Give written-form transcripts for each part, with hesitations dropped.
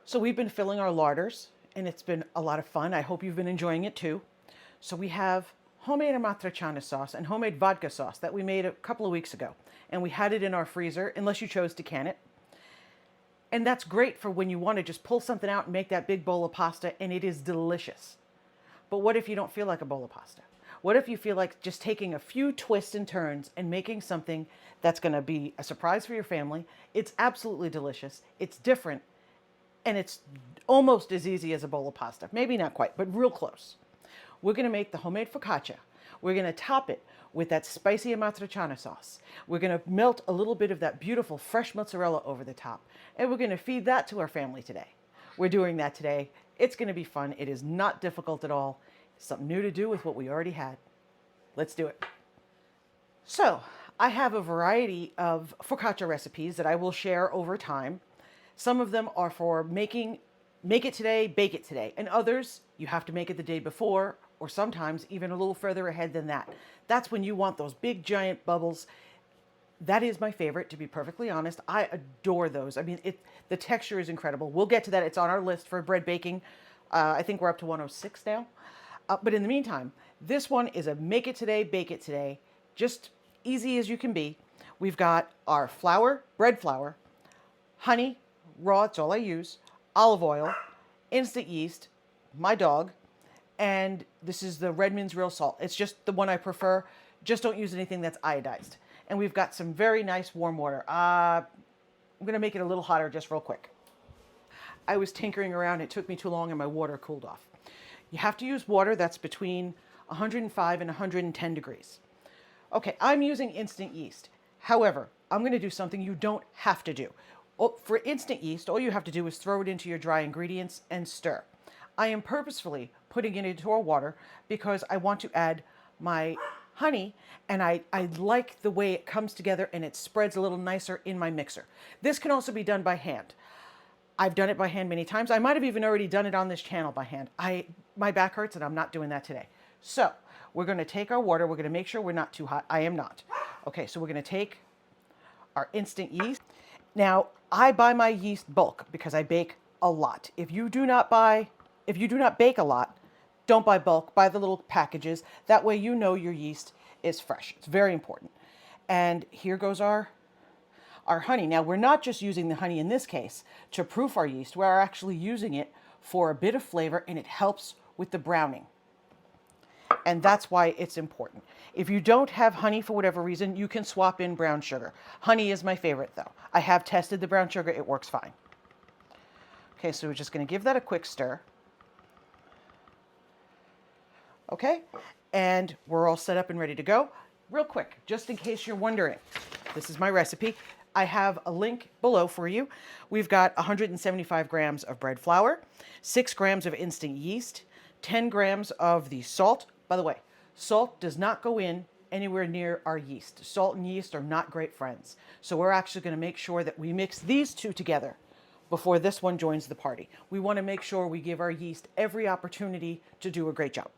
So we've been filling our larders and it's been a lot of fun. I hope you've been enjoying it too. So we have homemade Amatriciana sauce and homemade vodka sauce that we made a couple of weeks ago. And we had it in our freezer, unless you chose to can it. And that's great for when you want to just pull something out and make that big bowl of pasta, and it is delicious. But what if you don't feel like a bowl of pasta? What if you feel like just taking a few twists and turns and making something that's going to be a surprise for your family? It's absolutely delicious. It's different. And it's almost as easy as a bowl of pasta. Maybe not quite, but real close. We're going to make the homemade focaccia. We're going to top it with that spicy amatriciana sauce. We're going to melt a little bit of that beautiful fresh mozzarella over the top. And we're going to feed that to our family today. We're doing that today. It's going to be fun. It is not difficult at all. It's something new to do with what we already had. Let's do it. So I have a variety of focaccia recipes that I will share over time. Some of them are for make it today, bake it today. And others, you have to make it the day before, or sometimes even a little further ahead than that. That's when you want those big giant bubbles. That is my favorite, to be perfectly honest. I adore those. I mean, the texture is incredible. We'll get to that. It's on our list for bread baking. I think we're up to 106 now. But in the meantime, this one is a make it today, bake it today. Just easy as you can be. We've got our flour, bread flour, honey, raw, it's all I use, olive oil, instant yeast, my dog, and this is the Redmond's real salt. It's just the one I prefer. Just don't use anything that's iodized. And we've got some very nice warm water. I'm going to make it a little hotter just real quick. I was tinkering around. It took me too long and my water cooled off. You have to use water that's between 105 and 110 degrees. Okay, I'm using instant yeast. However, I'm going to do something you don't have to do. For instant yeast, all you have to do is throw it into your dry ingredients and stir. I am purposefully putting it into our water because I want to add my honey, and I like the way it comes together and it spreads a little nicer in my mixer. This can also be done by hand. I've done it by hand many times. I might have even already done it on this channel by hand. My back hurts and I'm not doing that today. So we're going to take our water. We're going to make sure we're not too hot. I am not. Okay, so we're going to take our instant yeast. Now, I buy my yeast bulk because I bake a lot. If you do not bake a lot, don't buy bulk, buy the little packages. That way you know your yeast is fresh. It's very important. And here goes our honey. Now, we're not just using the honey in this case to proof our yeast. We're actually using it for a bit of flavor, and it helps with the browning. And that's why it's important. If you don't have honey for whatever reason, you can swap in brown sugar. Honey is my favorite though. I have tested the brown sugar, it works fine. Okay, so we're just gonna give that a quick stir. Okay, and we're all set up and ready to go. Real quick, just in case you're wondering, this is my recipe. I have a link below for you. We've got 175 grams of bread flour, 6 grams of instant yeast, 10 grams of the salt. By the way, salt does not go in anywhere near our yeast. Salt and yeast are not great friends. So we're actually going to make sure that we mix these two together before this one joins the party. We want to make sure we give our yeast every opportunity to do a great job.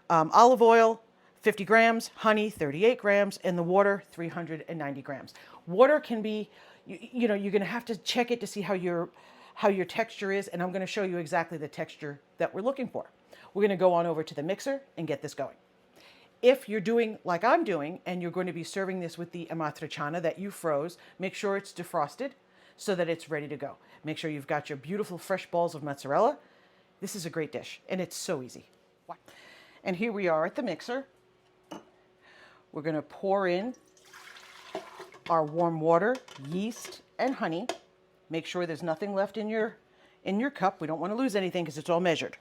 Olive oil, 50 grams, honey, 38 grams, and the water, 390 grams. Water can be, you know, you're going to have to check it to see how your texture is, and I'm going to show you exactly the texture that we're looking for. We're going to go on over to the mixer and get this going. If you're doing like I'm doing, and you're going to be serving this with the amatriciana that you froze, make sure it's defrosted so that it's ready to go. Make sure you've got your beautiful fresh balls of mozzarella. This is a great dish, and it's so easy. And here we are at the mixer. We're going to pour in our warm water, yeast, and honey. Make sure there's nothing left in your cup. We don't want to lose anything because it's all measured.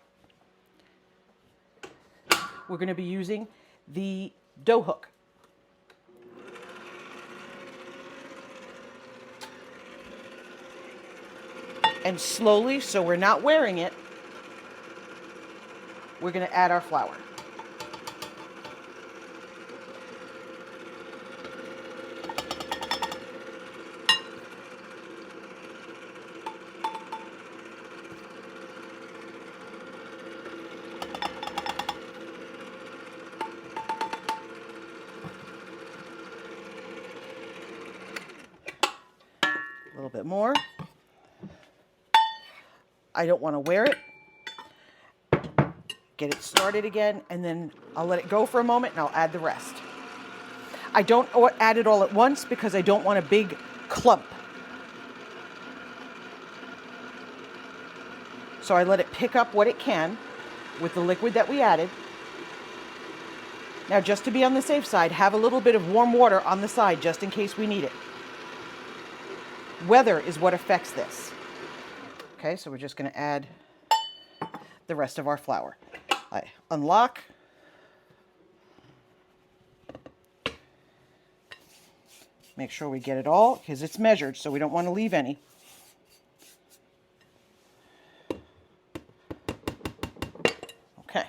We're going to be using the dough hook. And slowly, so we're not wearing it, we're going to add our flour. A little bit more. I don't want to wear it. Get it started again, and then I'll let it go for a moment and I'll add the rest. I don't add it all at once because I don't want a big clump. So I let it pick up what it can with the liquid that we added. Now, just to be on the safe side, have a little bit of warm water on the side just in case we need it. Weather is what affects this. Okay, so we're just going to add the rest of our flour. I unlock. Make sure we get it all because it's measured, so we don't want to leave any. Okay.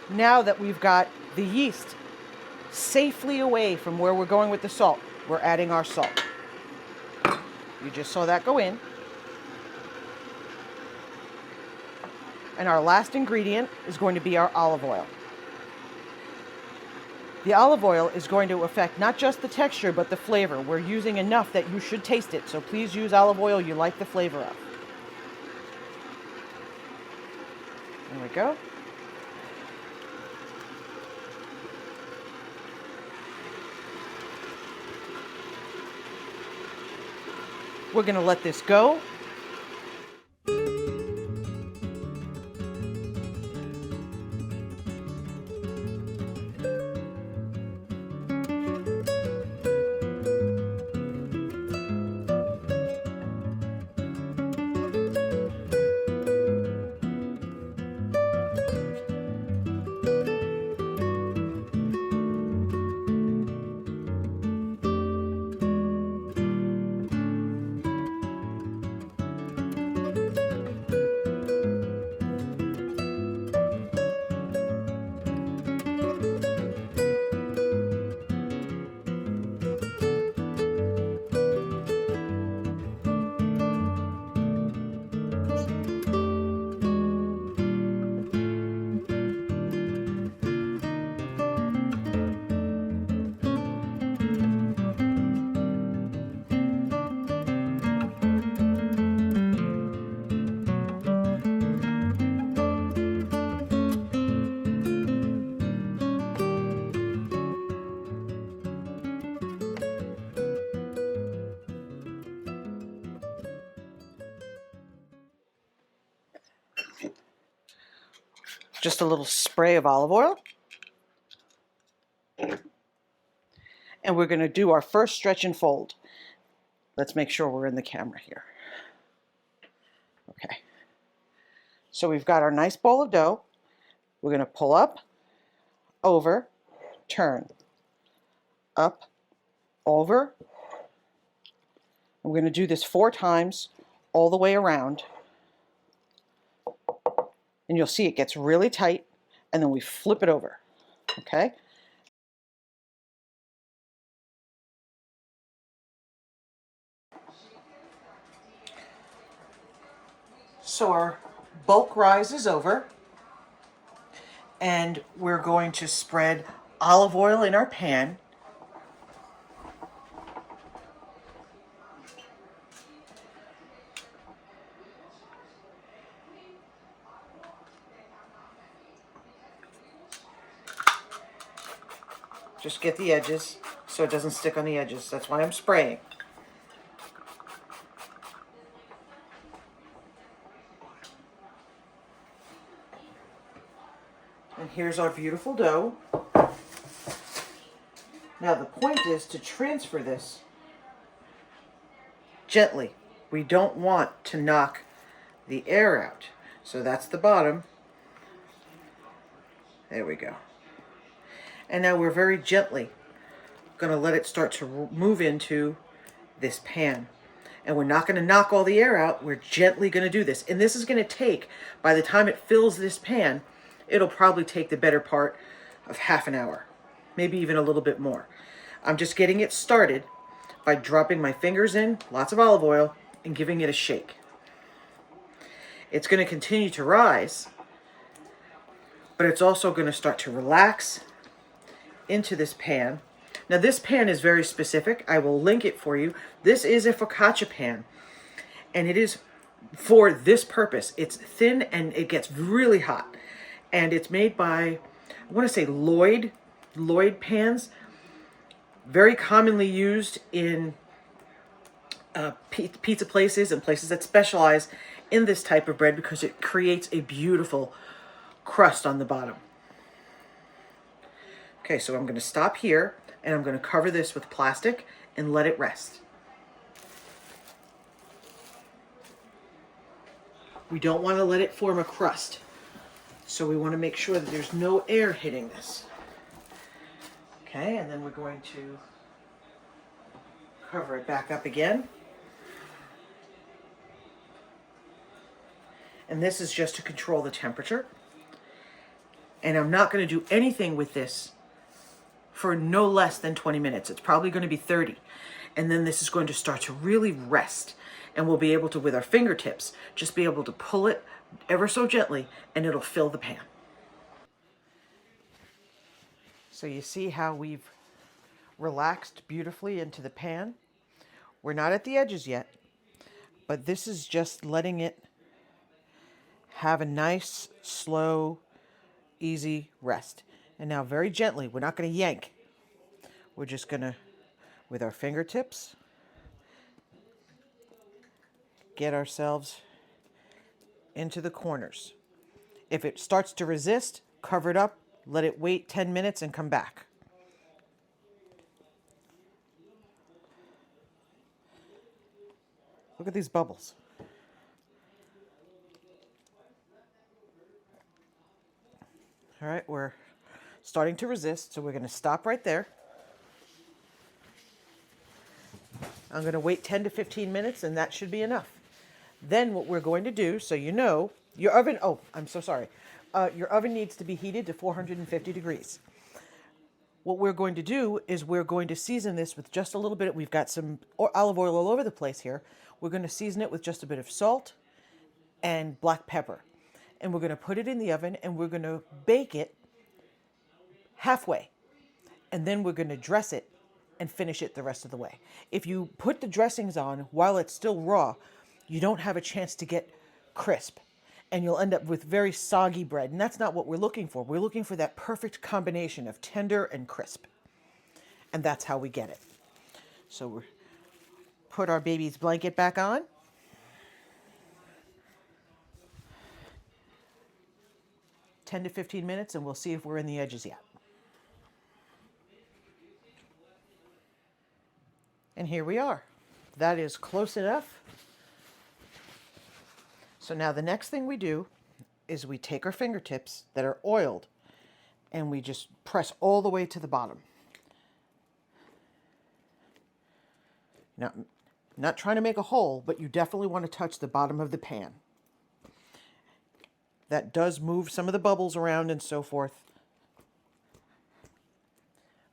Now that we've got the yeast safely away from where we're going with the salt, we're adding our salt. You just saw that go in. And our last ingredient is going to be our olive oil. The olive oil is going to affect not just the texture, but the flavor. We're using enough that you should taste it, so please use olive oil you like the flavor of. There we go. We're going to let this go. Just a little spray of olive oil. And we're going to do our first stretch and fold. Let's make sure we're in the camera here. Okay. So we've got our nice bowl of dough. We're going to pull up, over, turn, up, over. And we're going to do this 4 times all the way around. And you'll see it gets really tight, and then we flip it over, okay? So our bulk rise is over, and we're going to spread olive oil in our pan. Just get the edges so it doesn't stick on the edges. That's why I'm spraying. And here's our beautiful dough. Now the point is to transfer this gently. We don't want to knock the air out. So that's the bottom. There we go. And now we're very gently going to let it start to move into this pan. And we're not going to knock all the air out. We're gently going to do this. And this is going to take, by the time it fills this pan, it'll probably take the better part of half an hour, maybe even a little bit more. I'm just getting it started by dropping my fingers in, lots of olive oil, and giving it a shake. It's going to continue to rise, but it's also going to start to relax into this pan Now this pan is very specific. I will link it for you. This is a focaccia pan, and it is for this purpose. It's thin and it gets really hot. And it's made by, I want to say Lloyd pans. Very commonly used in pizza places and places that specialize in this type of bread because it creates a beautiful crust on the bottom. Okay, so I'm going to stop here and I'm going to cover this with plastic and let it rest. We don't want to let it form a crust, so we want to make sure that there's no air hitting this. Okay, and then we're going to cover it back up again. And this is just to control the temperature. And I'm not going to do anything with this for no less than 20 minutes. It's probably going to be 30. And then this is going to start to really rest. And we'll be able to, with our fingertips, just be able to pull it ever so gently and it'll fill the pan. So you see how we've relaxed beautifully into the pan. We're not at the edges yet, but this is just letting it have a nice, slow, easy rest. And now very gently, we're not going to yank. We're just going to, with our fingertips, get ourselves into the corners. If it starts to resist, cover it up, let it wait 10 minutes and come back. Look at these bubbles. All right, we're starting to resist, so we're going to stop right there. I'm going to wait 10 to 15 minutes, and that should be enough. Then what we're going to do, so you know, your oven, oh, I'm so sorry. Your oven needs to be heated to 450 degrees. What we're going to do is we're going to season this with just a little bit. We've got some olive oil all over the place here. We're going to season it with just a bit of salt and black pepper. And we're going to put it in the oven and we're going to bake it halfway. And then we're going to dress it and finish it the rest of the way. If you put the dressings on while it's still raw, you don't have a chance to get crisp. And you'll end up with very soggy bread. And that's not what we're looking for. We're looking for that perfect combination of tender and crisp. And that's how we get it. So we put our baby's blanket back on. (10 to 15 minutes, and we'll see if we're in the edges yet. And here we are. That is close enough. So now the next thing we do is we take our fingertips that are oiled and we just press all the way to the bottom. Now, not trying to make a hole, but you definitely want to touch the bottom of the pan. That does move some of the bubbles around and so forth.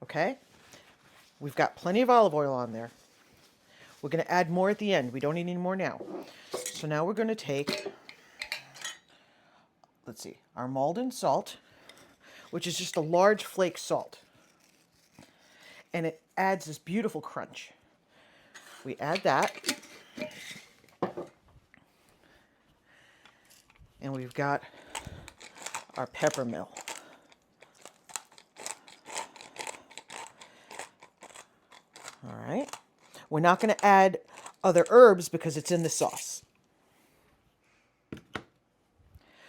Okay? We've got plenty of olive oil on there. We're going to add more at the end. We don't need any more now. So now we're going to take, let's see, our Maldon salt, which is just a large flake salt. And it adds this beautiful crunch. We add that. And we've got our pepper mill. All right. We're not going to add other herbs because it's in the sauce.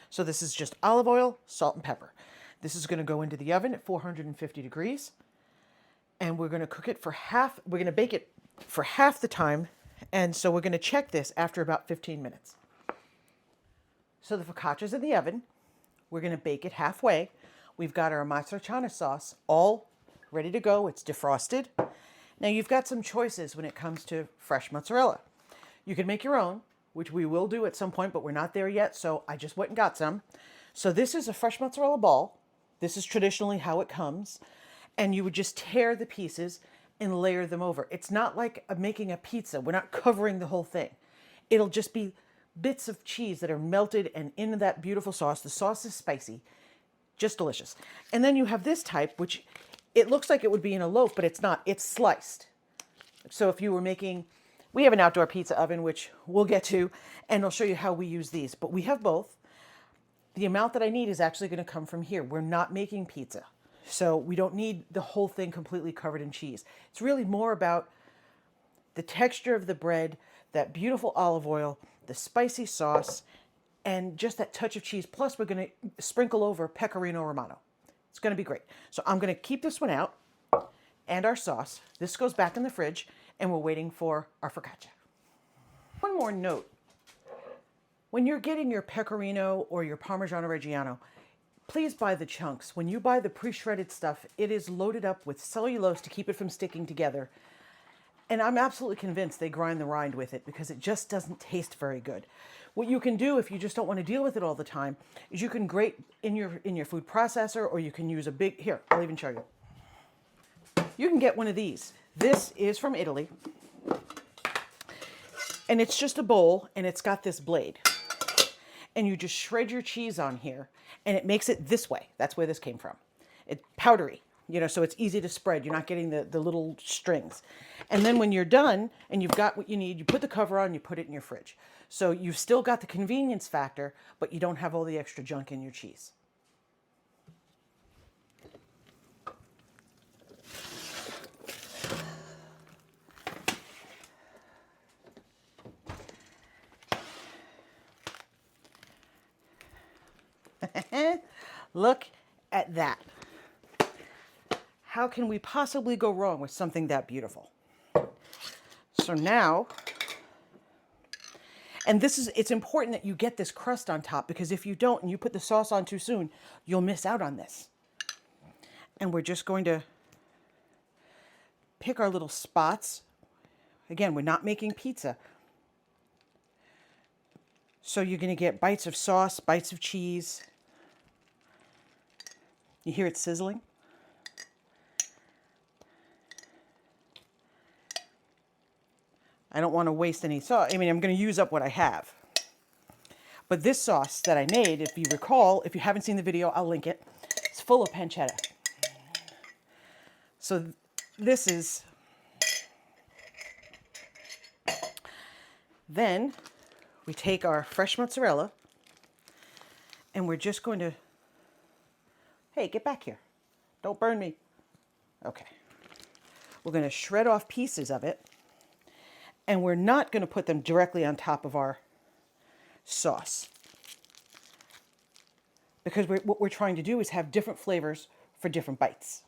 So this is just olive oil, salt, and pepper. This is going to go into the oven at 450 degrees. And we're going to cook it for we're going to bake it for half the time. And so we're going to check this after about 15 minutes. So the focaccia's in the oven. We're going to bake it halfway. We've got our Amatriciana sauce all ready to go. It's defrosted. Now you've got some choices when it comes to fresh mozzarella. You can make your own, which we will do at some point, but we're not there yet, so I just went and got some. So this is a fresh mozzarella ball. This is traditionally how it comes. And you would just tear the pieces and layer them over. It's not like making a pizza. We're not covering the whole thing. It'll just be bits of cheese that are melted and in that beautiful sauce. The sauce is spicy, just delicious. And then you have this type, which it looks like it would be in a loaf, but it's not. It's sliced. So if you were making, we have an outdoor pizza oven, which we'll get to, and I'll show you how we use these. But we have both. The amount that I need is actually going to come from here. We're not making pizza, so we don't need the whole thing completely covered in cheese. It's really more about the texture of the bread, that beautiful olive oil, the spicy sauce, and just that touch of cheese. Plus, we're going to sprinkle over Pecorino Romano. It's going to be great. So I'm going to keep this one out and our sauce. This goes back in the fridge, and we're waiting for our focaccia. One more note. When you're getting your Pecorino or your Parmigiano Reggiano, please buy the chunks. When you buy the pre-shredded stuff, it is loaded up with cellulose to keep it from sticking together. And I'm absolutely convinced they grind the rind with it because it just doesn't taste very good. What you can do if you just don't want to deal with it all the time is you can grate in your food processor, or you can use a big, here, I'll even show you. You can get one of these. This is from Italy. And it's just a bowl, and it's got this blade. And you just shred your cheese on here, and it makes it this way. That's where this came from. It's powdery, so it's easy to spread. You're not getting the little strings. And then when you're done and you've got what you need, you put the cover on, you put it in your fridge. So you've still got the convenience factor, but you don't have all the extra junk in your cheese. Look at that. How can we possibly go wrong with something that beautiful? So now, and it's important that you get this crust on top, because if you don't and you put the sauce on too soon, you'll miss out on this. And we're just going to pick our little spots. Again, we're not making pizza. So you're going to get bites of sauce, bites of cheese. You hear it sizzling? I don't want to waste any sauce. I mean, I'm going to use up what I have. But this sauce that I made, if you recall, if you haven't seen the video, I'll link it. It's full of pancetta. So this is... Then we take our fresh mozzarella, and we're just going to... Hey, get back here. Don't burn me. Okay. We're going to shred off pieces of it. And we're not going to put them directly on top of our sauce. Because what we're trying to do is have different flavors for different bites.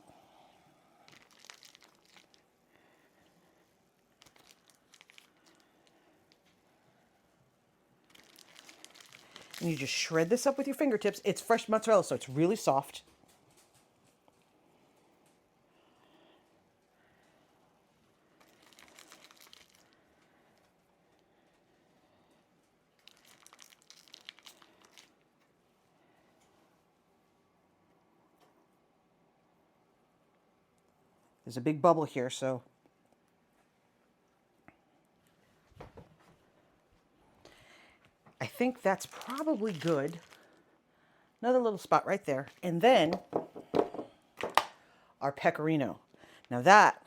And you just shred this up with your fingertips. It's fresh mozzarella, so it's really soft. There's a big bubble here, so I think that's probably good. Another little spot right there. And then our pecorino. Now that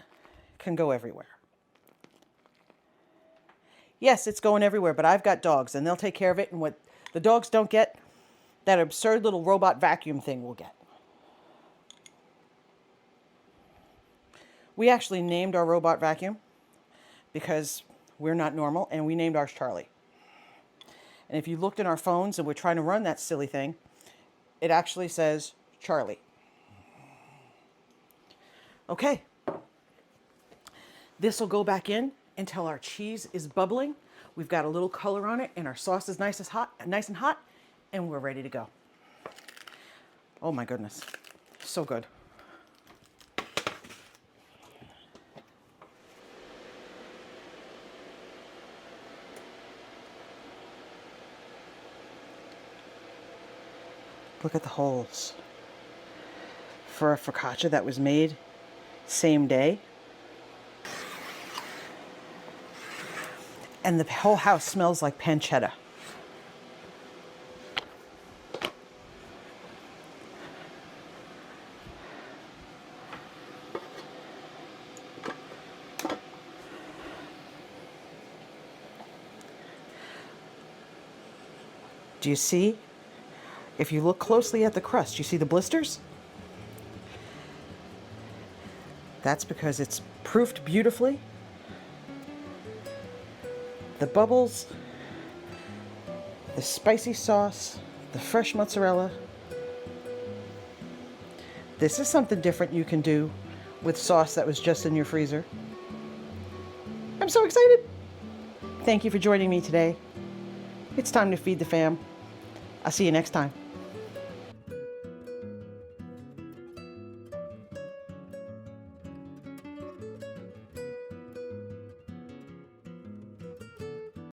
can go everywhere. Yes, it's going everywhere, but I've got dogs and they'll take care of it. And what the dogs don't get, that absurd little robot vacuum thing will get. We actually named our robot vacuum because we're not normal, and we named ours Charlie. And if you looked in our phones and we're trying to run that silly thing, it actually says Charlie. Okay. This will go back in until our cheese is bubbling. We've got a little color on it, and our sauce is nice and hot, and we're ready to go. Oh my goodness. So good. Look at the holes. For a focaccia that was made same day. And the whole house smells like pancetta. Do you see? If you look closely at the crust, you see the blisters? That's because it's proofed beautifully. The bubbles, the spicy sauce, the fresh mozzarella. This is something different you can do with sauce that was just in your freezer. I'm so excited. Thank you for joining me today. It's time to feed the fam. I'll see you next time.